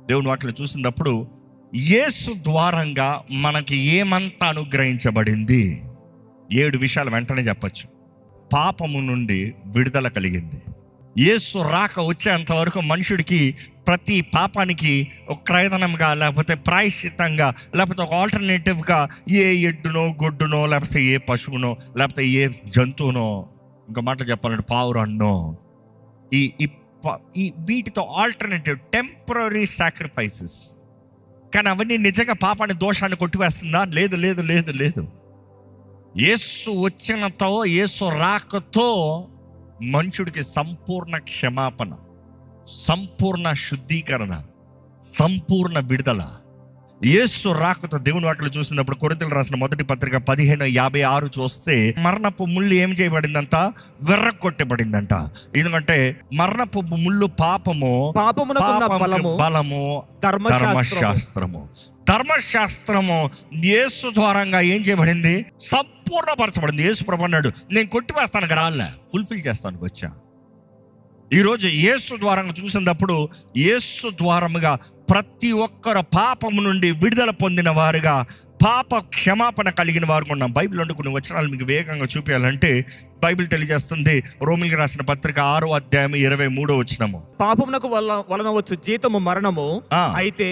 దేవుని వాటిని చూసినప్పుడు యేసు ద్వారంగా మనకి ఏమంతా అనుగ్రహించబడింది? 7 విషయాలు వెంటనే చెప్పచ్చు. పాపము నుండి విడుదల కలిగింది. యేసు రాక వచ్చేంత వరకు మనుషుడికి ప్రతి పాపానికి ఒక క్రయధనంగా, లేకపోతే ప్రాయశ్చిత్తంగా, లేకపోతే ఒక ఆల్టర్నేటివ్గా ఏ ఎడ్డునో గొడ్డునో, లేకపోతే ఏ పశువునో, లేకపోతే ఏ జంతువునో, ఇంకో మాటలు చెప్పాలంటే పావురన్నో, ఈ వీటితో ఆల్టర్నేటివ్ టెంపరరీ సాక్రిఫైసెస్. కానీ అవన్నీ నిజంగా పాపాన్ని, దోషాన్ని కొట్టివేస్తుందా? లేదు లేదు లేదు లేదు. యేసు వచ్చినతో, యేసు రాకతో మనుషుడికి సంపూర్ణ క్షమాపణ, సంపూర్ణ శుద్ధీకరణ, సంపూర్ణ విడుదల. యేసు రాకతో దేవుని వాటిలో చూసినప్పుడు కొరింథీయులకు రాసిన మొదటి పత్రిక 15:56 చూస్తే మరణపు ముళ్ళు ఏం చేయబడిందంట? విర్రగొట్టబడిందంట. ఎందుకంటే మరణపు ముళ్ళు పాపము, బలము, ధర్మశాస్త్రము. ధర్మశాస్త్రము యేసు ద్వారంగా ఏం చేయబడింది? సంపూర్ణపరచబడింది. యేసు ప్రభు అన్నాడు, నేను కొట్టివేస్తానికి రాలే, ఫుల్ఫిల్ చేస్తానికి వచ్చా. ఈరోజు యేసు ద్వారంగా చూసినప్పుడు యేసు ద్వారముగా ప్రతి ఒక్కరు పాపము నుండి విడుదల పొందిన వారుగా, పాప క్షమాపణ కలిగిన వారు ఉన్నాం. బైబిల్ నుండి కొన్ని వచనాలు మీకు వేగంగా చూపించాలంటే బైబిల్ తెలియజేస్తుంది. రోమిలికి రాసిన పత్రిక 6వ అధ్యాయం 23వ వచనము, పాపమునకు వలన వచ్చు జీతము మరణము, అయితే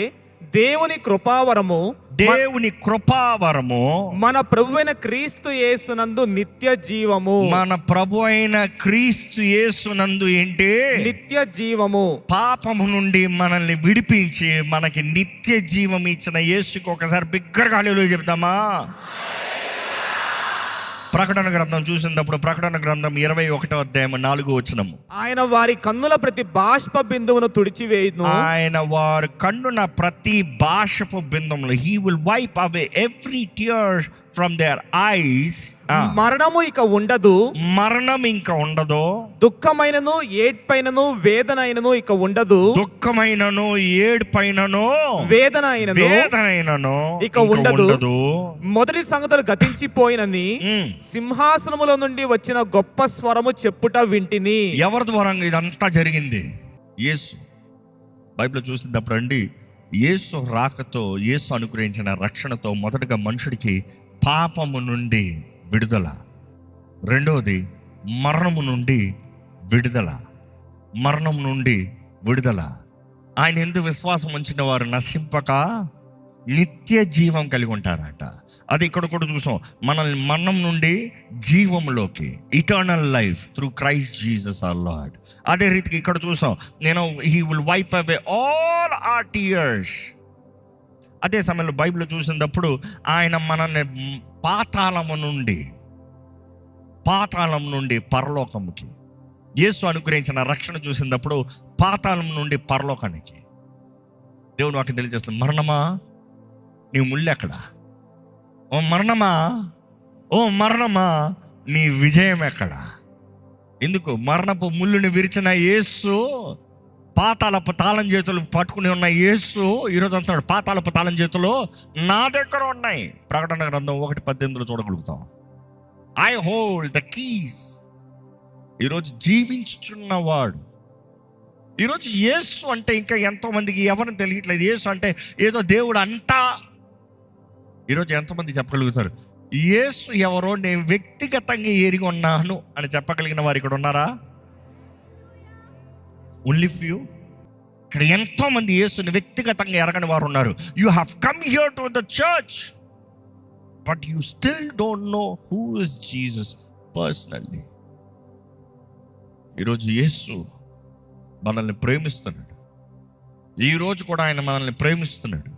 దేవుని కృపావరము మన ప్రభువైన క్రీస్తు యేసునందు నిత్య జీవము. మన ప్రభు అయిన క్రీస్తు యేసునందు ఏంటి? నిత్య జీవము. పాపము నుండి మనల్ని విడిపించి మనకి నిత్య జీవం ఇచ్చిన యేసుకి ఒకసారి బిగ్గరగా హల్లెలూయా చెప్తామా? ప్రకటన గ్రంథం చూసినప్పుడు ప్రకటన గ్రంథం 21వ అధ్యాయం 4వ వచనము, ఆయన వారి కన్నుల ప్రతి బాష్ప బిందువును తుడిచివేయును. ఆయన వారి కన్నున ప్రతి బాష్ప బిందువును, he will wipe away every tear from their eyes. మరణము ఇక ఉండదు, మరణం ఇంకా ఉండదు. దుఃఖమైనను ఏడ్పైనను వేదనైనను ఇక ఉండదు. దుఃఖమైనను ఏడ్పైనను వేదనైనను ఇక ఉండదు. మొదటి సంగతులు గతించిపోయినని సింహాసనములో నుండి వచ్చిన గొప్ప స్వరము చెప్పుట వింటిని. ఎవరి ద్వారా ఇదంతా జరిగింది? యేసు. బైబిల్ చూసినప్పుడు అండి, యేసు రాకతో, యేసు అనుగ్రహించిన రక్షణతో మొదటగా మనుషుడికి పాపము నుండి విడుదల, రెండవది మరణము నుండి విడుదల. మరణం నుండి విడుదల. ఆయన ఎందు విశ్వాసం ఉంచిన వారు నశింపక నిత్య జీవం కలిగి ఉంటారట. అది ఇక్కడ కూడా చూసాం, మనల్ని మరణం నుండి జీవంలోకి, eternal life through Christ Jesus our Lord. అదే రీతికి ఇక్కడ చూసాం, he will wipe away all our tears. అదే సమయంలో బైబిల్ చూసినప్పుడు ఆయన మనల్ని పాతాళం నుండి పరలోకముకి, యేసు అనుగ్రహించిన రక్షణ చూసినప్పుడు పాతాళం నుండి పరలోకానికి. దేవుడు వాక్యం తెలియజేస్తుంది, మరణమా నీ ముళ్ళు ఎక్కడ? ఓ మరణమా నీ విజయం ఎక్కడ? ఎందుకు? మరణపు ముళ్ళుని విరిచిన యేసు, పాతాళపు తాళం చేతులు పట్టుకుని ఉన్న యేసు ఈరోజు అంటున్నాడు, పాతాళపు తాళం చేతులు నా దగ్గర ఉన్నాయి. ప్రకటన గ్రంథం 1:18 చూడగలుగుతాం. I hold the keys. ఈరోజు జీవించుచున్నవాడు. ఈరోజు యేసు అంటే ఇంకా ఎంతోమందికి ఎవరిని తెలియట్లేదు. యేసు అంటే ఏదో దేవుడు అంటా. ఈరోజు ఎంతమంది చెప్పగలుగుతారు యేసు ఎవరో నేను వ్యక్తిగతంగా ఎరిగి ఉన్నాను అని చెప్పగలిగిన వారు ఇక్కడ ఉన్నారా? Only few. ఇక్కడ ఎంతోమంది యేసుని వ్యక్తిగతంగా ఎరగని వారు ఉన్నారు. You have come here to the church but you still don't know who is Jesus personally. ఈరోజు యేసు మనల్ని ప్రేమిస్తున్నాడు. ఈరోజు కూడా ఆయన మనల్ని ప్రేమిస్తున్నాడు.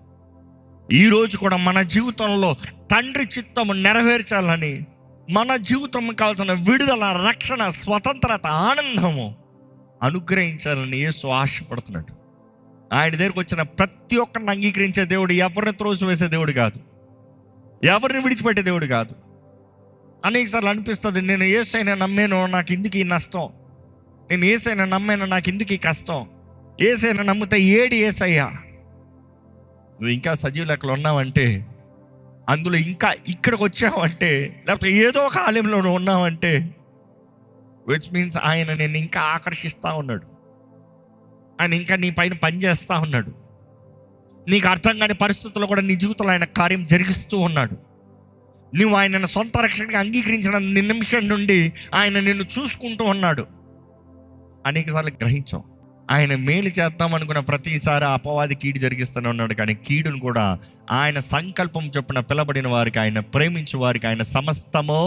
ఈరోజు కూడా మన జీవితంలో తండ్రి చిత్తము నెరవేర్చాలని, మన జీవితం కావాల్సిన విడుదల, రక్షణ, స్వతంత్రత, ఆనందము అనుగ్రహించాలని యేసు ఆశపడుతున్నాడు. ఆయన దగ్గరకు వచ్చిన ప్రతి ఒక్కరిని అంగీకరించే దేవుడు, ఎవరిని త్రోసివేసే దేవుడు కాదు, ఎవరిని విడిచిపెట్టే దేవుడు కాదు. అనేకసార్లు అనిపిస్తుంది, నేను యేసయ్యను నమ్మాను, నాకు ఎందుకు ఈ నష్టం? నేను యేసయ్యను నమ్మాను, నాకు ఎందుకు ఈ కష్టం? యేసయ్యను నమ్మితే ఏడి యేసయ్యా? నువ్వు ఇంకా సజీవ లెక్కలు ఉన్నావంటే, అందులో ఇంకా ఇక్కడికి వచ్చావంటే, లేకపోతే ఏదో ఒక ఆలయంలో నువ్వు ఉన్నావంటే, విచ్ మీన్స్ ఆయన నేను ఇంకా ఆకర్షిస్తూ ఉన్నాడు. ఆయన ఇంకా నీ పైన పనిచేస్తూ ఉన్నాడు. నీకు అర్థం కాని పరిస్థితుల్లో కూడా నీ జీవితంలో ఆయన కార్యం జరిగిస్తూ ఉన్నాడు. నువ్వు ఆయన సొంత రక్షణగా అంగీకరించిన నిమిషం నుండి ఆయన నిన్ను చూసుకుంటూ ఉన్నాడు. అనేకసార్లు గ్రహించాం, ఆయన మేలు చేద్దాం అనుకున్న ప్రతిసారి అపవాది కీడు జరిగిస్తూనే ఉన్నాడు. కానీ కీడును కూడా ఆయన సంకల్పం చొప్పున పిలబడిన వారికి, ఆయన ప్రేమించే వారికి ఆయన సమస్తమో.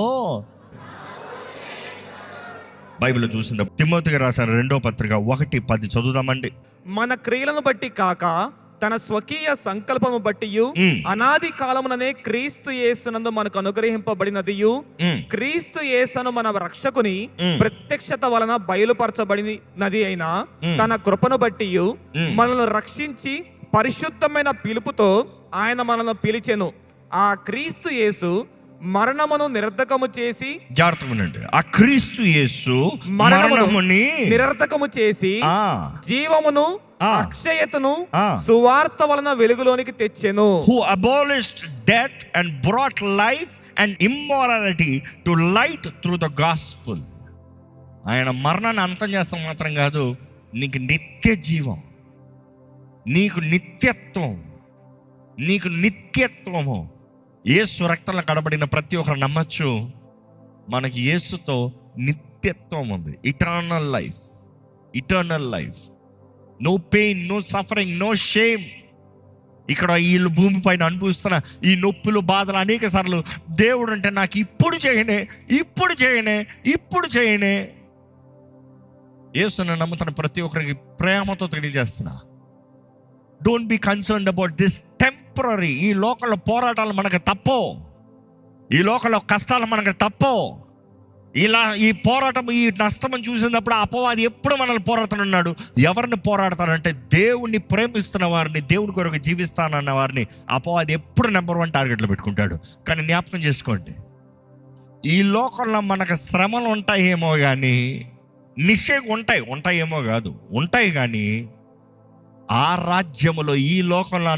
బైబిల్ చూసింది తిమోతికి రాశారు 2వ పత్రిక 1:10 చదువుదామండి. మన క్రియలను బట్టి కాక తన స్వకీయ సంకల్పము బట్టి అనాది కాలముననే క్రీస్తు యేసునందు మనకు అనుగ్రహింపబడినదియు క్రీస్తు యేసును మన రక్షకుని ప్రత్యక్షత వలన బయలుపరచబడినది అయిన తన కృపను బట్టి మనల్ని రక్షించి పరిశుద్ధమైన పిలుపుతో ఆయన మనల్ని పిలిచెను. ఆ క్రీస్తు యేసు మరణమును నిరర్ధకము చేసి, జాగ్రత్తగా ఆ క్రీస్తు యేసు మరణముని నిరర్ధకము చేసి జీవమును అక్షయతను సువార్త వలన వెలుగులోనికి తెచ్చెను. Who abolished death and brought life and immorality to light through the gospel. ఆయన మరణాన్ని అంతం చేస్తాం మాత్రం కాదు, నీకు నిత్య జీవం, నీకు నిత్యత్వం, నీకు నిత్యత్వము. యేసు రక్తంలో కడబడిన ప్రతి ఒక్కరు నమ్మచ్చు, మనకి యేసుతో నిత్యత్వం ఉంది. Eternal life, eternal life. No pain, no suffering, no shame. ఇక్కడ వీళ్ళు భూమి పైన అనుభవిస్తున్న ఈ నొప్పులు, బాధలు అనేక సార్లు దేవుడు అంటే నాకు ఇప్పుడు చేయనే, ఇప్పుడు చేయనే, ఇప్పుడు చేయనే. యేసుని నమ్ముతున్న ప్రతి ఒక్కరికి ప్రేమతో తెలియజేస్తున్నా, don't be concerned about this temporary. ఈ లోకంలో పోరాటాలు మనకు తప్పో, ఈ లోకంలో కష్టాలు మనకు తప్పో. ఇలా ఈ పోరాటం, ఈ నష్టం చూసినప్పుడు అపవాది ఎప్పుడు మనల్ని పోరాడుతున్నాడు. ఎవరిని పోరాడతాడంటే దేవుణ్ణి ప్రేమిస్తున్న వారిని, దేవుని కొరకు జీవిస్తానన్న వారిని అపవాది ఎప్పుడు నెంబర్ 1 టార్గెట్లో పెట్టుకుంటాడు. కానీ జ్ఞాపకం చేసుకోండి, ఈ లోకంలో మనకు శ్రమలు ఉంటాయేమో కానీ, నిశ్చయం ఉంటాయేమో కాదు, ఉంటాయి. కానీ ఆ రాజ్యములో, ఈ లోకంలో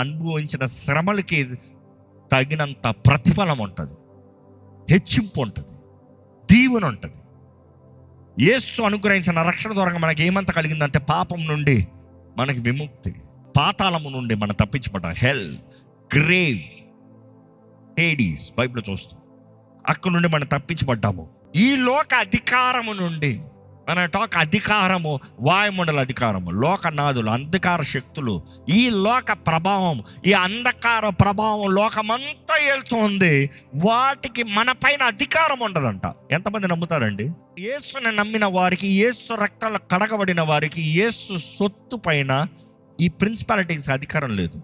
అనుభవించిన శ్రమలకి తగినంత ప్రతిఫలం ఉంటుంది, హెచ్చింపు ఉంటుంది, దీవెన ఉంటుంది. యేసు అనుగ్రహించిన రక్షణ ద్వారా మనకి ఏమంత కలిగిందంటే, పాపం నుండి మనకి విముక్తి, పాతాళము నుండి మనం తప్పించబడ్డాం. హెల్, గ్రేవ్, హేడీస్ బైబిల్ చూస్తాం, అక్కడి నుండి మనం తప్పించబడ్డాము. ఈ లోక అధికారము నుండి మన అధికారము, వాయుమండల అధికారము, లోకనాథులు, అంధకార శక్తులు, ఈ లోక ప్రభావం, ఈ అంధకార ప్రభావం లోకమంతా వెళ్తుంది. వాటికి మన పైన అధికారం ఉండదంట. ఎంతమంది నమ్ముతారండి? యేసుని నమ్మిన వారికి, యేసు రక్తాలు కడగబడిన వారికి, యేసు సొత్తు పైన ఈ ప్రిన్సిపాలిటీస్ అధికారం లేదు.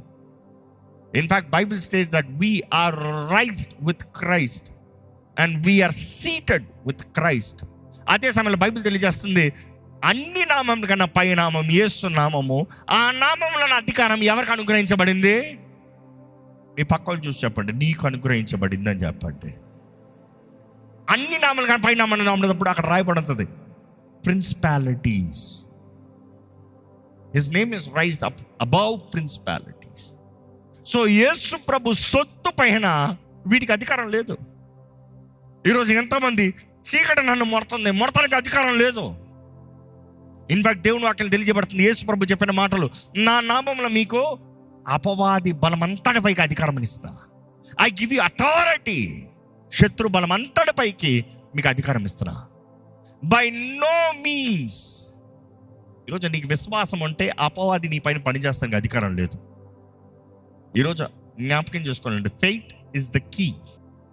In fact Bible states that we are raised with Christ and we are seated with Christ. అదే సమయంలో బైబిల్ తెలియజేస్తుంది, అన్ని నామం కన్నా పై నామం యేసు నామము. ఆ నామంలో అధికారం ఎవరికి అనుగ్రహించబడింది? మీ పక్కలు చూసి చెప్పండి, నీకు అనుగ్రహించబడింది అని చెప్పండి. అన్ని నామాల కన్నా పై నామం ఉన్నప్పుడు అక్కడ రాయబడుతుంది principalities. His name is raised up above principalities. So Yesu ప్రభు సొత్తు పైన వీటికి అధికారం లేదు. ఈరోజు ఎంతమంది చీకటి నన్ను మొడతానికి అధికారం లేదు. ఇన్ఫాక్ట్ దేవుని వాక్యం తెలియజేయబడుతుంది, యేసు ప్రభు చెప్పిన మాటలు, నా నామంలో మీకు అపవాది బలమంతటిపైకి అధికారం ఇస్తా. I give you authority. శత్రు బలమంతటిపైకి మీకు అధికారం ఇస్తున్నా. By no means. ఈరోజు నీకు విశ్వాసం అంటే అపవాది నీ పైన పనిచేస్తానికి అధికారం లేదు. ఈరోజు జ్ఞాపకం చేసుకోవాలండి, ఫెయిత్ ఇస్ ద కీ.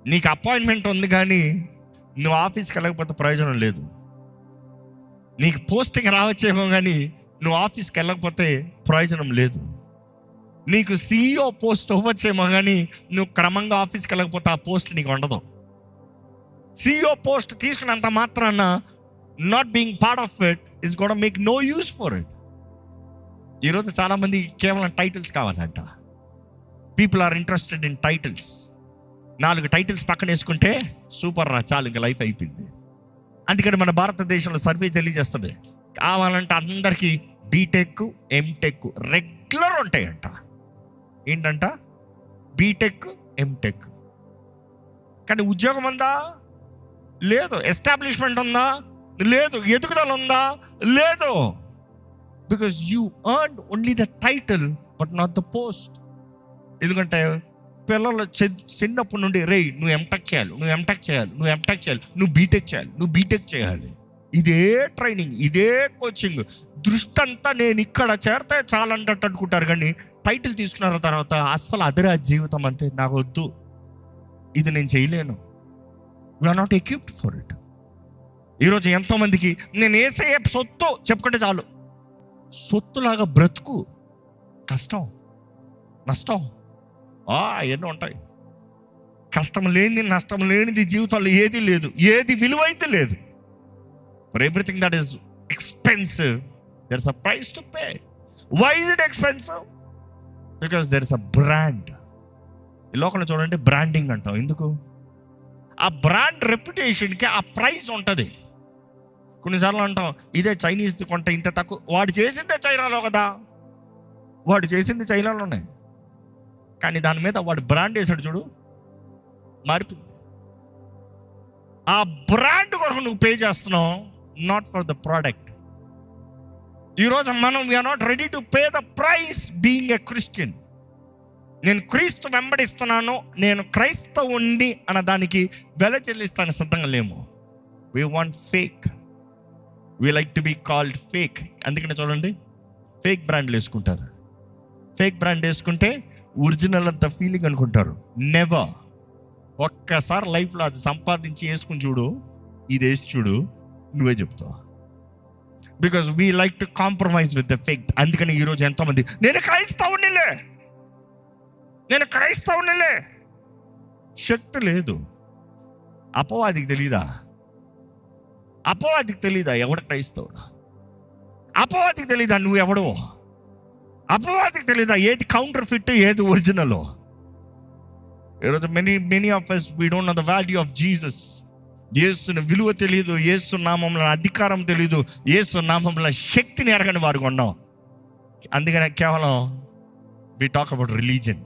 నీకు అపాయింట్మెంట్ ఉంది కానీ నువ్వు ఆఫీస్కి వెళ్ళకపోతే ప్రయోజనం లేదు. నీకు పోస్టింగ్ రావచ్చేమో కానీ నువ్వు ఆఫీస్కి వెళ్ళకపోతే ప్రయోజనం లేదు. నీకు CEO పోస్ట్ అవ్వచ్చేమో కానీ నువ్వు క్రమంగా ఆఫీస్కి వెళ్ళకపోతే ఆ పోస్ట్ నీకు ఉండదు. CEO పోస్ట్ తీసుకున్నంత మాత్రాన not being part of it is gonna make no use for it. ఈరోజు చాలామంది కేవలం టైటిల్స్ కావాలంట. People are interested in titles. 4 titles పక్కన వేసుకుంటే సూపర్ రా, చాలు, ఇంకా లైఫ్ అయిపోయింది. అందుకని మన భారతదేశంలో సర్వే తెలియజేస్తుంది, కావాలంటే అందరికీ బీటెక్, ఎంటెక్ రెగ్యులర్ ఉంటాయంట. ఏంటంట? BTech, MTech. కానీ ఉద్యోగం ఉందా? లేదు. ఎస్టాబ్లిష్మెంట్ ఉందా? లేదు. ఎదుగుదల ఉందా? లేదు. Because you earn only the title but not the post. ఎందుకంటే పిల్లలు చిన్నప్పటి నుండి నువ్వు ఎంటెక్ చేయాలి, నువ్వు ఎంటెక్ చేయాలి, నువ్వు ఎంటెక్ చేయాలి, నువ్వు బీటెక్ చేయాలి, నువ్వు బీటెక్ చేయాలి. ఇదే ట్రైనింగ్, ఇదే కోచింగ్. దృష్టి అంతా నేను ఇక్కడ చేరితే చాలంటట్టు అనుకుంటారు, కానీ టైటిల్ తీసుకున్న తర్వాత అస్సలు అదిరా జీవితం అంతే, నాకు వద్దు, ఇది నేను చేయలేను. We are not equipped for it. ఈరోజు ఎంతోమందికి నేను ఏసయ్య సొత్తు చెప్పుకుంటే చాలు, సొత్తులాగా బ్రతుకు కష్టం, నష్టం అవన్నీ ఉంటాయి. కష్టం లేనిది, నష్టం లేనిది జీవితంలో ఏది లేదు, ఏది విలువైతే లేదు. For everything that is expensive there is a price to pay. Why is it expensive? Because there is a brand. ఈ లోకంలో చూడండి, బ్రాండింగ్ అంటాం. ఎందుకు? ఆ బ్రాండ్ రెప్యుటేషన్కి ఆ ప్రైస్ ఉంటుంది. కొన్నిసార్లు అంటాం, ఇదే చైనీస్ కొంటే ఇంత తక్కువ, వాడు చేసిందే చైనాలో కదా, వాడు చేసింది చైనాలోనే, కానీ దాని మీద వాడు బ్రాండ్ వేసాడు చూడు, మారిపోయింది. ఆ బ్రాండ్ కొరకు నువ్వు పే చేస్తున్నావు, నాట్ ఫర్ ద ప్రోడక్ట్. ఈరోజు మనం we are not ready to pay the price being a Christian. నేను క్రీస్తు వెంబడిస్తున్నాను, నేను క్రైస్తవుణ్ణి అన్న దానికి వెల చెల్లిస్తాను సిద్ధంగా లేము. We want fake, we like to be called fake. అందుకనే చూడండి, ఫేక్ బ్రాండ్లు వేసుకుంటారు. ఫేక్ బ్రాండ్ వేసుకుంటే ఒరిజినల్ అంత ఫీలింగ్ అనుకుంటారు. నెవర్. ఒక్కసారి లైఫ్లో అది సంపాదించి వేసుకుని చూడు, ఇది వేసి చూడు, నువ్వే చెప్తావు. Because we like to compromise with the fake. అందుకని ఈరోజు ఎంతోమంది నేను క్రైస్తవునిలే, శక్తి లేదు. అపవాదికి తెలీదా ఎవడు క్రైస్తవుడు? అపవాదికి తెలీదా నువ్వు ఎవడో? అపవాదికి తెలీదా ఏది కౌంటర్ ఫిట్, ఏది ఒరిజినల్? ఈరోజు many of us we don't know the value of Jesus. యేసుని విలువ తెలియదు, యేసు నామంలో అధికారం తెలియదు, యేసు నామంలో శక్తిని ఎరగని వారు ఉన్నాం. అందుకనే కేవలం we talk about religion.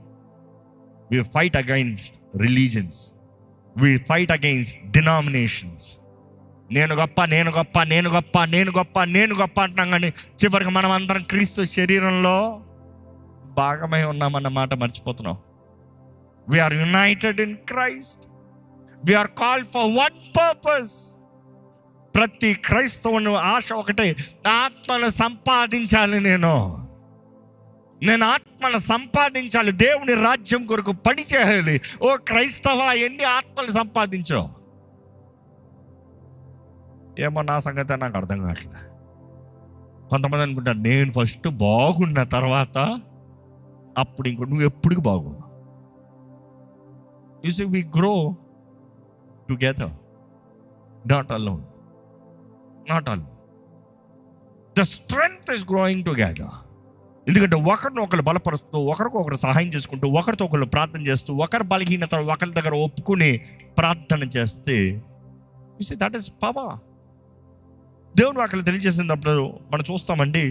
We fight against religions. We fight against denominations. నేను గొప్ప అంటున్నాం, కానీ చివరికి మనం అందరం క్రీస్తు శరీరంలో భాగమై ఉన్నామన్న మాట మర్చిపోతున్నాం. We are united in Christ. We are called for one purpose. ప్రతి క్రైస్తవుని ఆశ ఒకటే, ఆత్మను సంపాదించాలి. నేను ఆత్మను సంపాదించాలి, దేవుని రాజ్యం కొరకు పని చేయాలి. ఓ క్రైస్తవ, ఎన్ని ఆత్మలు సంపాదించావు? ఏమో నా సంగతి నాకు అర్థం కావట్లే. కొంతమంది అనుకుంటారు, నేను ఫస్ట్ బాగున్న తర్వాత అప్పుడు నువ్వు ఎప్పటికి బాగు. You see, we grow together, not alone. The strength is growing together. ఎందుకంటే ఒకరిని ఒకరు బలపరుస్తూ, ఒకరికొకరు సహాయం చేసుకుంటూ, ఒకరితో ఒకరు ప్రార్థన చేస్తూ, ఒకరి బలహీనత ఒకరి దగ్గర ఒప్పుకుని ప్రార్థన చేస్తే, you see, that is power. దేవుని వాక్యం తెలియజేసినప్పుడు మనం చూస్తామండి,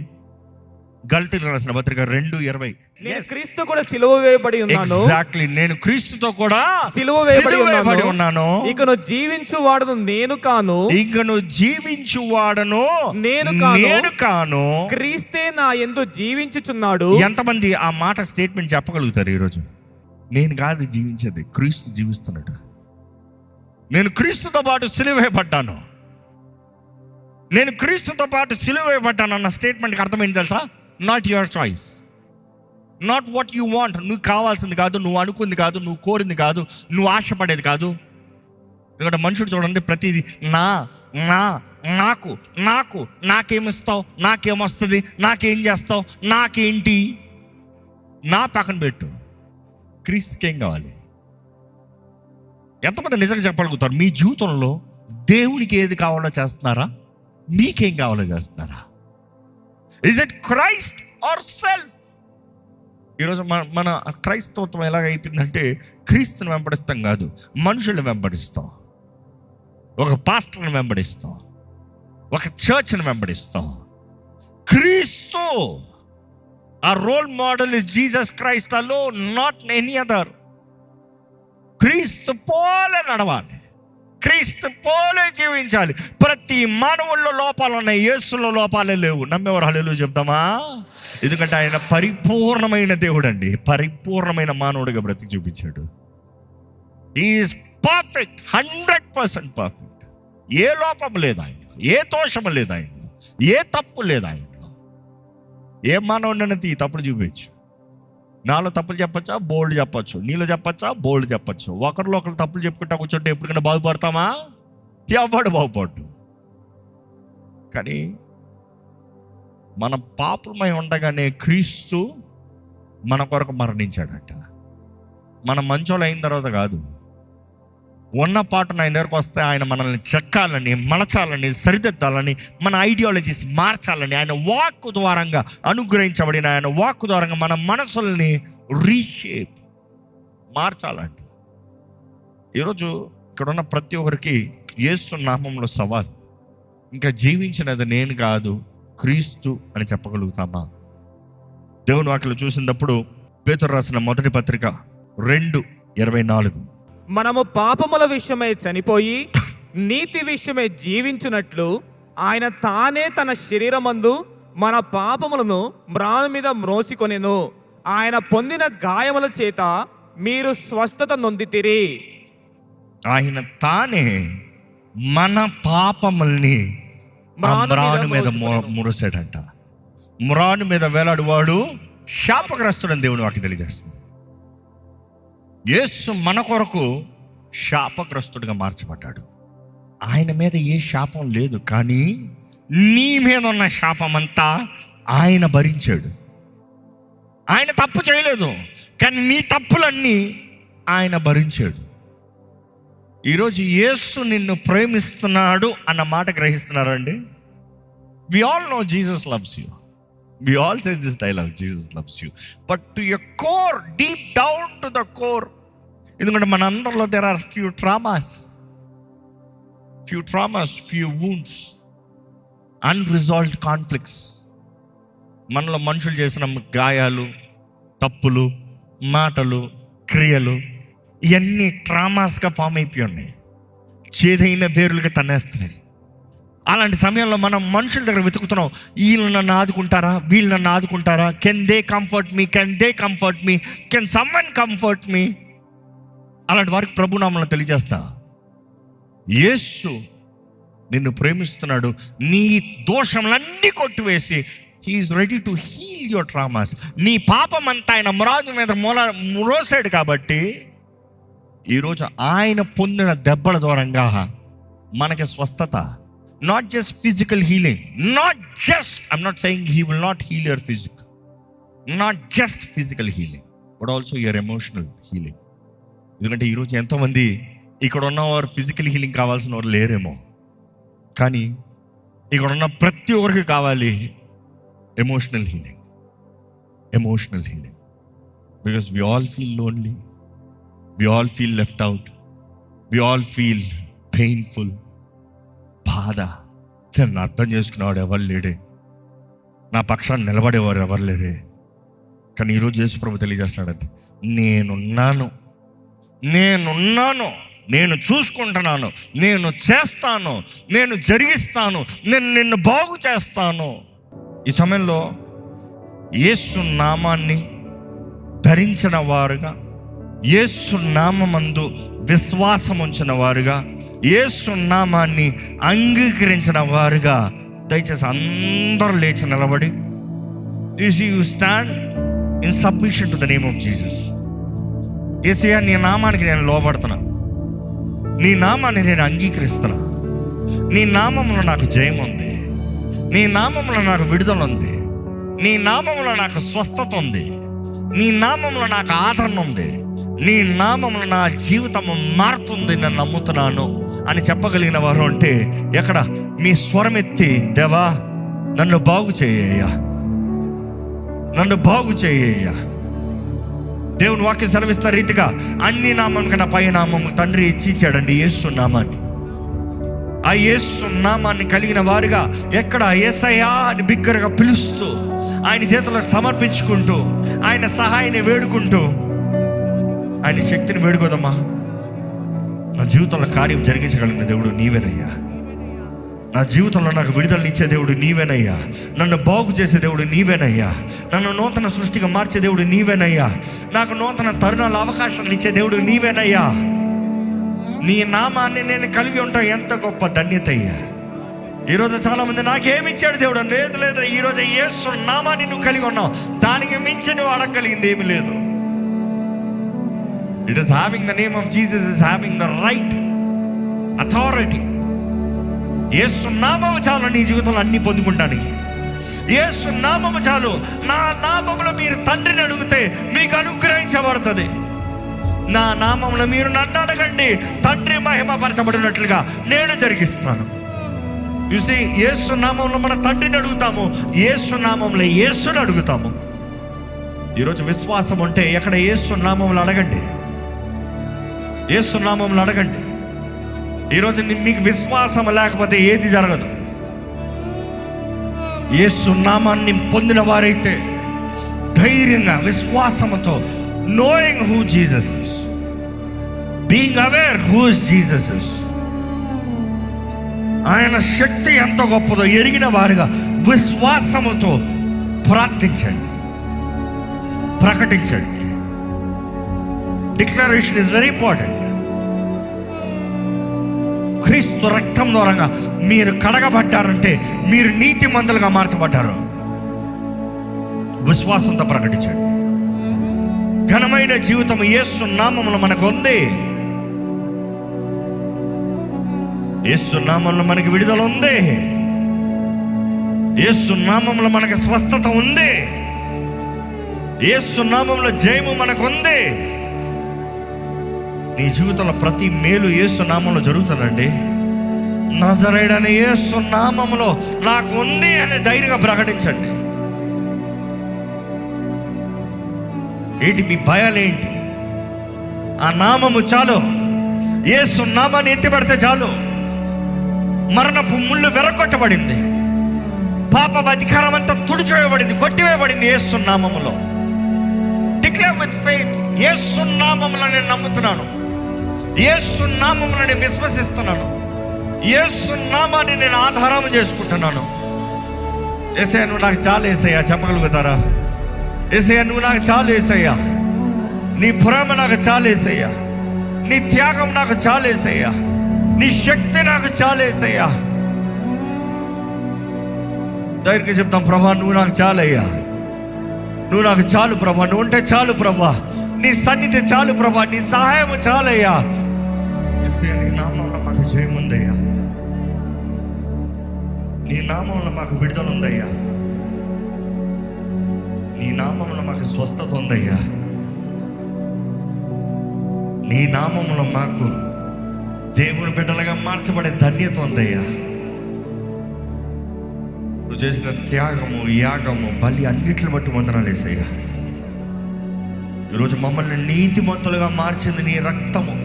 గలతీయులకు రాసిన పత్రిక 2:20. నేను క్రీస్తు కూడా సిలువ వేయబడి ఉన్నాను. ఎగ్జాక్ట్లీ, నేను క్రీస్తుతో కూడా సిలువ వేయబడి ఉన్నాను. ఇకను జీవించువాడను నేను కాను, క్రీస్తే నా యందు జీవించుచున్నాడు. ఎంతమంది ఆ మాట స్టేట్మెంట్ చెప్పగలుగుతారు ఈరోజు? నేను కాదు జీవించేది, క్రీస్తు జీవిస్తున్నాడు. నేను క్రీస్తుతో పాటు సిలువ వేయబడ్డాను, అన్న స్టేట్మెంట్కి అర్థం ఏంటి తెలుసా? Not your choice, not what you want. నువ్వు కావాల్సింది కాదు, నువ్వు అనుకుంది కాదు, నువ్వు కోరింది కాదు, నువ్వు ఆశపడేది కాదు. ఎందుకంటే మనుషుడు చూడండి, ప్రతిదీ నాకు నాకేమిస్తావు, నాకేమొస్తుంది, నాకేం చేస్తావు, నాకేంటి, నా పక్కన పెట్టు. క్రీస్తుకి ఏం కావాలి? ఎంతమంది నిజంగా చెప్పగలుగుతారు మీ జీవితంలో దేవునికి ఏది కావాలో చేస్తున్నారా? మీకేం కావాలో చేస్తున్నారా? Is it Christ or self? ఈరోజు మన క్రైస్తవత్వం ఎలాగ అయిపోయిందంటే, క్రీస్తుని వెంబడిస్తాం కాదు, మనుషుల్ని వెంబడిస్తాం. ఒక పాస్టర్ని వెంబడిస్తాం, ఒక చర్చ్ని వెంబడిస్తాం. క్రీస్తు, ఆ role model is Jesus Christ alone, not any other. క్రీస్తు పోలే నడవాలి. క్రీస్తు పోలే జీవించాలి. ప్రతి మానవుల్లో లోపాలు ఉన్నాయి, యేసులో లోపాలే లేవు. నమ్మేవారు హల్లెలూయా చెప్తామా? ఎందుకంటే ఆయన పరిపూర్ణమైన దేవుడు అండి, పరిపూర్ణమైన మానవుడిగా బ్రతికి చూపించాడు. Is perfect, 100% perfect. ఏ లోపం లేదు ఆయన, ఏ దోషము లేదు ఆయన, ఏ తప్పు లేదు ఆయన. ఏ మానవుడినైతే ఈ తప్పులు చూపించు. నాలో తప్పులు చెప్పచ్చా? బోల్డ్ చెప్పచ్చు. నీలో చెప్పచ్చా? బోల్డ్ చెప్పచ్చు. ఒకరిలో ఒకరు తప్పులు చెప్పుకుంటా కూర్చుంటే ఎప్పటికైనా బాగుపడతామా? ఎవడు బాగుపడ్డు. కానీ మన పాపమై ఉండగానే క్రీస్తు మన కొరకు మరణించాడట. మనం మంచోళ్ళు అయిన తర్వాత కాదు, ఉన్న పాటను ఆయన దగ్గరకు వస్తే ఆయన మనల్ని చెక్కాలని, మలచాలని, సరిదిద్దాలని, మన ఐడియాలజీస్ మార్చాలని, ఆయన వాక్ ద్వారంగా అనుగ్రహించబడిన ఆయన వాక్ ద్వారంగా మన మనసుల్ని రీషేప్ మార్చాలంట. ఈరోజు ఇక్కడ ఉన్న ప్రతి ఒక్కరికి యేసు నామంలో సవాల్. ఇంకా జీవించినది నేను కాదు, క్రీస్తు అని చెప్పగలుగుతామా? దేవుని వాక్యలో చూసినప్పుడు పేతురు రాసిన మొదటి పత్రిక 2:24, మనము పాపముల విషయమై చనిపోయి నీతి విషయమై జీవించున్నట్లు ఆయన తానే తన శరీరమందు మన పాపములను మ్రాను మీద మ్రోసికొనెను. ఆయన పొందిన గాయముల చేత మీరు స్వస్థత నొందితిరి. ఆయన తానే మన పాపముల్ని మ్రాను మీద మురసాడంట. మ్రాను మీద వేలాడువాడు శాపగ్రస్తుడని దేవుని వాక్యం తెలియజేస్తుంది. యేసు మన కొరకు శాపగ్రస్తుడిగా మార్చబడ్డాడు. ఆయన మీద ఏ శాపం లేదు, కానీ నీ మీద ఉన్న శాపం అంతా ఆయన భరించాడు. ఆయన తప్పు చేయలేదు, కానీ నీ తప్పులన్నీ ఆయన భరించాడు. ఈరోజు యేసు నిన్ను ప్రేమిస్తున్నాడు అన్న మాట గ్రహిస్తున్నారండి? We all know Jesus loves you. We all say this dialogue, Jesus loves you. But to your core, deep down to the core, ఎందుకంటే మన అందరిలో there are few traumas, few wounds, unresolved conflicts. మనలో మనుషులు చేసిన గాయాలు, తప్పులు, మాటలు, క్రియలు ఇవన్నీ ట్రామాస్గా ఫామ్ అయిపోయి ఉన్నాయి, చేదైన వేరులుగా తన్నేస్తున్నాయి. అలాంటి సమయంలో మనం మనుషుల దగ్గర వెతుకుతున్నాం, వీళ్ళు నన్ను ఆదుకుంటారా, వీళ్ళు నన్ను ఆదుకుంటారా, can they comfort me, can someone comfort me. అలాంటి వారికి ప్రభునామంలో తెలియజేస్తా, యేసు నిన్ను ప్రేమిస్తున్నాడు. నీ దోషములన్నీ కొట్టివేసి he is ready to heal your traumas. నీ పాపం అంతా ఆయన మ్రాను మీద మురోసాడు కాబట్టి ఈరోజు ఆయన పొందిన దెబ్బల ద్వారంగా మనకి స్వస్థత. Not just physical healing, I'm not saying he will not heal your physical, not just physical healing, but also your emotional healing. ఎందుకంటే ఈరోజు ఎంతోమంది ఇక్కడ ఉన్నవారు ఫిజికల్ హీలింగ్ కావాల్సిన వారు లేరేమో, కానీ ఇక్కడ ఉన్న ప్రతి ఒక్కరికి కావాలి emotional healing. Because we all feel lonely, we all feel left out, we all feel painful. బాధ, నన్ను అర్థం చేసుకునేవాడు ఎవరు లేడే, నా పక్షాన్ని నిలబడేవారు ఎవరు లేరే. కానీ ఈరోజు యేసు ప్రభు తెలియజేస్తున్నాడు, నేనున్నాను, నేను చూసుకుంటున్నాను, నేను చేస్తాను, నేను జరిగిస్తాను, నేను నిన్ను బాగు చేస్తాను. ఈ సమయంలో యేసు నామాన్ని ధరించిన వారుగా, యేసు నామమందు విశ్వాసం ఉంచిన వారుగా, యేసు నామాన్ని అంగీకరించిన వారుగా దయచేసి అందరూ లేచి నిలబడి, you stand in submission to the name of Jesus. యేసయ్యా, నీ నామానికి నేను లోబడుతున్నా, నీ నామాన్ని నేను అంగీకరిస్తున్నా. నీ నామంలో నాకు జయం ఉంది, నీ నామంలో నాకు విడుదల ఉంది, నీ నామంలో నాకు స్వస్థత ఉంది, నీ నామంలో నాకు ఆదరణ ఉంది, నీ నామంలో నా జీవితం మారుతుంది, నేను నమ్ముతున్నాను అని చెప్పగలిగిన వారు అంటే ఎక్కడ మీ స్వరం ఎత్తి, దేవా నన్ను బాగు చేయ్యా, నన్ను బాగు చేయ్యా. దేవుని వాక్యం సెలవిస్తున్న రీతిగా అన్ని నామం కన్నా పై నామం తండ్రి ఇచ్చించాడండి యేసు నామాన్ని. ఆ యేసు నామాన్ని కలిగిన వారుగా ఎక్కడ యేసయ్యా అని బిగ్గరగా పిలుస్తూ, ఆయన చేతులకు సమర్పించుకుంటూ, ఆయన సహాయాన్ని వేడుకుంటూ, ఆయన శక్తిని వేడుకోదమ్మా. నా జీవితంలో కార్యం జరిగించగలిగిన దేవుడు నీవేనయ్యా. నా జీవితంలో నాకు విడుదలనిచ్చే దేవుడు నీవేనయ్యా. నన్ను బాగు చేసే దేవుడు నీవేనయ్యా. నన్ను నూతన సృష్టిగా మార్చే దేవుడు నీవేనయ్యా. నాకు నూతన తరుణాల అవకాశాలు ఇచ్చే దేవుడు నీవేనయ్యా. నీ నామాన్ని నేను కలిగి ఉంటా, ఎంత గొప్ప ధన్యత అయ్యా. ఈరోజు చాలామంది నాకేమి ఇచ్చాడు దేవుడు అని, లేదు లేదు, ఈరోజు యేసు నామాన్ని నువ్వు కలిగి ఉన్నావు, దానికి మించి నువ్వు అడగలిగింది ఏమి లేదు. It is having the name of Jesus is having the right authority. యేసు నామము చాలు నీ జీవితంలో అన్ని పొందుకుంటానికి. యేసు నామము చాలు. నా నామములో మీరు తండ్రిని అడిగితే మీకు అనుగ్రహించబడుతుంది. నా నామములో మీరు నన్ను అడగండి, తండ్రి మహిమపరచబడినట్లుగా నేను జరిగిస్తాను. చూసి యేసు నామంలో మన తండ్రిని అడుగుతాము, యేసు నామంలో యేసుని అడుగుతాము. ఈరోజు విశ్వాసం ఉంటే ఎక్కడ యేసు నామంలో అడగండి, యేసు నామంలో అడగండి. ఈరోజు మీకు విశ్వాసం లేకపోతే ఏది జరగదు. యేసు నామాన్ని పొందిన వారైతే ధైర్యంగా విశ్వాసంతో, knowing who Jesus is, being aware who is Jesus is, ఆయన శక్తి ఎంత గొప్పదో ఎరిగిన వారుగా విశ్వాసముతో ప్రార్థించండి, ప్రకటించండి. Declaration is very important. క్రీస్తు రక్తం ద్వారా మీరు కడగబడ్డారంటే మీరు నీతిమంతులుగా మార్చబడ్డారు. విశ్వాసంతో ప్రకటించండి. ఘనమైన జీవితం యేసు నామములో మనకు ఉంది. యేసు నామములో మనకి విడుదల ఉంది. యేసు నామములో మనకి స్వస్థత ఉంది. యేసు నామములో జయము మనకు ఉంది. నీ జీవితంలో ప్రతి మేలు యేసు నామంలో జరుగుతుందండి. నజరేయుడైన యేసు నామములో నాకు ఉంది అని ధైర్యంగా ప్రకటించండి. ఏంటి మీ భయాలేంటి? ఆ నామము చాలు. యేసు నామాన్ని ఎత్తిపడితే చాలు. మరణపు ముళ్ళు వెరగొట్టబడింది, పాప అధికారం అంతా తుడిచివేయబడింది, కొట్టివేయబడింది యేసు నామములో. డిక్లేర్ విత్ ఫెయిత్, యేసు నామములో నేను నమ్ముతున్నాను, యేసు నామములో నేను విశ్వసిస్తున్నాను, యేసు నామాన్ని నేను ఆధారం చేసుకుంటున్నాను. యేసయ్యా నువ్వు నాకు చాలు యేసయ్యా చెప్పగలుగుతారా? యేసయ్యా నువ్వు నాకు చాలు యేసయ్యా, నీ ప్రేమ నాకు చాలు యేసయ్యా, నీ త్యాగం నాకు చాలు యేసయ్యా, నీ శక్తి నాకు చాలు యేసయ్యా. ధైర్యంగా చెప్తాం, ప్రభా నువ్వు నాకు చాలయ్యా, నువ్వు నాకు చాలు ప్రభా, నువ్వు ఉంటే చాలు ప్రభా, నీ సన్నిధి చాలు ప్రభా, నీ సహాయం చాలయ్యా. నీ నామంలో మాకు జయం ఉందయ్యా, నీ నామంలో మాకు విడుదల ఉందయ్యా, నీ నామంలో మాకు స్వస్థత ఉందయ్యా, నీ నామంలో మాకు దేవుని బిడ్డలుగా మార్చబడే ధన్యత ఉందయ్యా. నువ్వు చేసిన త్యాగము, యాగము, బలి అన్నిటిని బట్టి వందనాలు యేసయ్యా. ఈరోజు మమ్మల్ని నీతిమంతులుగా మార్చింది నీ రక్తము.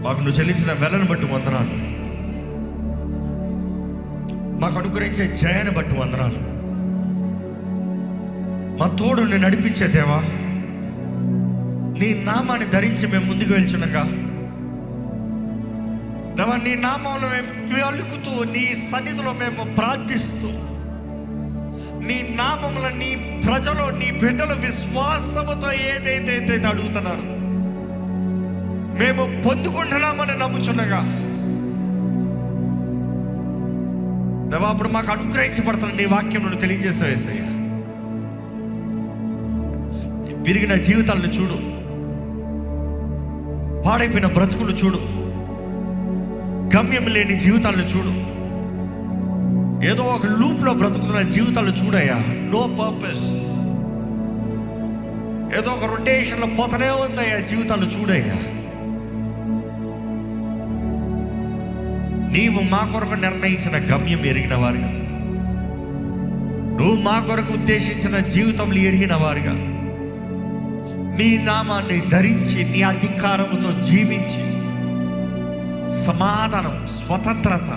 మాకు నువ్వు చెల్లించిన వెలను బట్టి వందనాలు, మాకు అనుగ్రహించే జయాన్ని బట్టి వందనాలు. మా తోడు నేను నడిపించే దేవా, నీ నామాన్ని ధరించి మేము ముందుకు వెళ్చునగా దేవా, నీ నామంలో మేము పలుకుతూ, నీ సన్నిధిలో మేము ప్రార్థిస్తూ, నీ నామంలో నీ ప్రజలు, నీ బిడ్డలు విశ్వాసముతో ఏదైతే అడుగుతున్నారు మేము పొందుకుంటున్నామని నమ్ముచున్నగా దేవా, అప్పుడు మాకు అనుగ్రహించబడుతున్న నీ వాక్యం నువ్వు తెలియజేసావు యేసయ్యా. విరిగిన జీవితాలను చూడు, పాడైపోయిన బ్రతుకులు చూడు, గమ్యం లేని జీవితాలను చూడు, ఏదో ఒక లూప్లో బ్రతుకుతున్న జీవితాలు చూడయ్యా. నో పర్పస్, ఏదో ఒక రొటేషన్లో పోతనే ఉందయ్యా జీవితాలు చూడయ్యా. నీవు మా కొరకు నిర్ణయించిన గమ్యం ఎరిగిన వారుగా, నువ్వు మా కొరకు ఉద్దేశించిన జీవితంలో ఎరిగిన వారుగా, నీ నామాన్ని ధరించి నీ అధికారముతో జీవించి సమాధానం, స్వతంత్రత,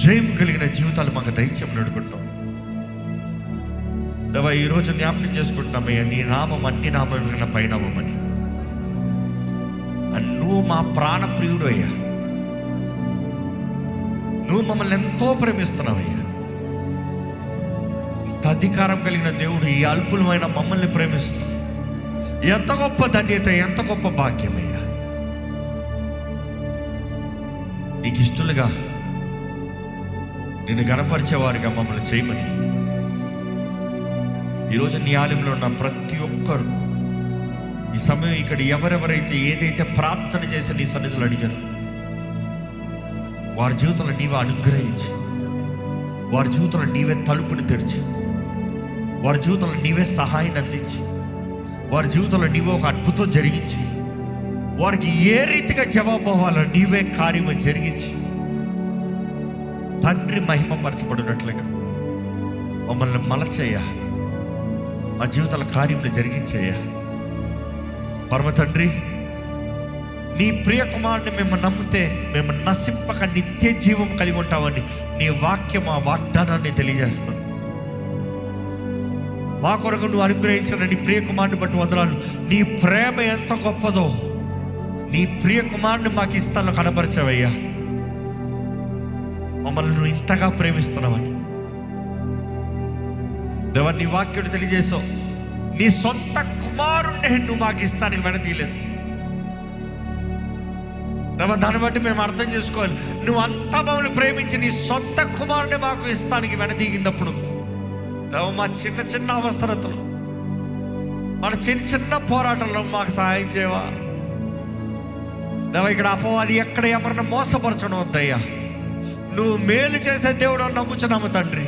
జయం కలిగిన జీవితాలు మాకు దయచేయమని అడుగుకుంటాం. దేవా ఈరోజు జ్ఞాపకం చేసుకుంటున్నామయ్యా, నీ నామం అన్ని నామం పైనామని. నువ్వు మా ప్రాణప్రియుడు అయ్యా, నువ్వు మమ్మల్ని ఎంతో ప్రేమిస్తున్నావయ్యా. ఇంత అధికారం కలిగిన దేవుడు ఈ అల్పులమైన మమ్మల్ని ప్రేమిస్తూ ఎంత గొప్ప ధన్యత, ఎంత గొప్ప భాగ్యమయ్యా. నీకు ఇష్టలుగా నిన్ను గణపరిచేవారుగా మమ్మల్ని చేయమని ఈరోజు నీ ఆలయంలో ఉన్న ప్రతి ఒక్కరు ఈ సమయం ఇక్కడ ఎవరెవరైతే ఏదైతే ప్రార్థన చేసి నీ సన్నిధులు అడిగారు, వారి జీవితంలో నీవే అనుగ్రహించి, వారి జీవితంలో నీవే తలుపుని తెరిచి, వారి జీవితంలో నీవే సహాయం అందించి, వారి జీవితంలో నీవే ఒక అద్భుతం జరిగించి, వారికి ఏ రీతిగా జవాబు అవ్వాలో నీవే కార్యము జరిగించి తండ్రి మహిమపరచబడినట్లుగా మమ్మల్ని మలచేయ, మా జీవితాల కార్యములు జరిగించేయ. పరమ తండ్రి, నీ ప్రియ కుమారుని మేము నమ్మితే మేము నశింపక నిత్య జీవం కలిగి ఉంటామని నీ వాక్యం ఆ వాగ్దానాన్ని తెలియజేస్తుంది. మా కొరకు నువ్వు అనుగ్రహించిన నీ ప్రియ కుమారుని బట్టి వందనాలు. నీ ప్రేమ ఎంత గొప్పదో నీ ప్రియ కుమారుని మాకు ఇస్తాను కనపరిచావయ్యా. మమ్మల్ని నువ్వు ఇంతగా ప్రేమిస్తున్నావని దేవా నీ వాక్యుడు తెలియజేసావు. నీ సొంత కుమారుణ్ణి నువ్వు మాకు ఇస్తానికి వెనతీయలేదు దేవా. దాన్ని బట్టి మేము అర్థం చేసుకోవాలి, నువ్వు అంత మమ్మల్ని ప్రేమించి నీ సొంత కుమారుని మాకు ఇస్తానికి వెనతీగినప్పుడు దేవా మా చిన్న చిన్న అవసరతలు, మన చిన్న చిన్న పోరాటంలో మాకు సహాయం చేయవా దేవా. ఇక్కడ అపవాది ఎక్కడ ఎవరిని మోసపరచడం వద్దయ్యా. నువ్వు మేలు చేసే దేవుడు నమ్ముచున్నాము తండ్రి.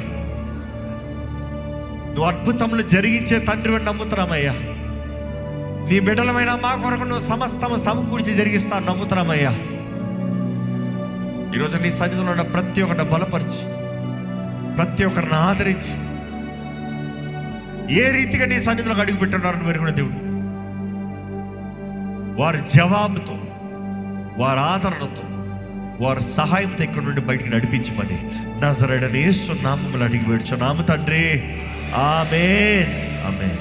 నువ్వు అద్భుతములు జరిగించే తండ్రి అని నమ్ముతున్నామయ్యా. నీ బిడ్డలమైన మా కొరకు నువ్వు సమస్తము సమకూర్చి జరిగిస్తాను నమ్ముతున్నామయ్యా. ఈరోజు నీ సన్నిధిలో ఉన్న ప్రతి ఒక్కరిని బలపరిచి, ప్రతి ఒక్కరిని ఆదరించి, ఏ రీతిగా నీ సన్నిధిలోకి అడుగు పెట్టున్నారని మెరుగున దేవుడు వారి జవాబుతో, వారి ఆదరణతో, వారి సహాయంతో ఇక్కడ నుండి బయటికి నడిపించమని నజరేయుడైన యేసు నామములో అడిగి వేడుచున్నాము తండ్రి. ఆమేన్, ఆమేన్.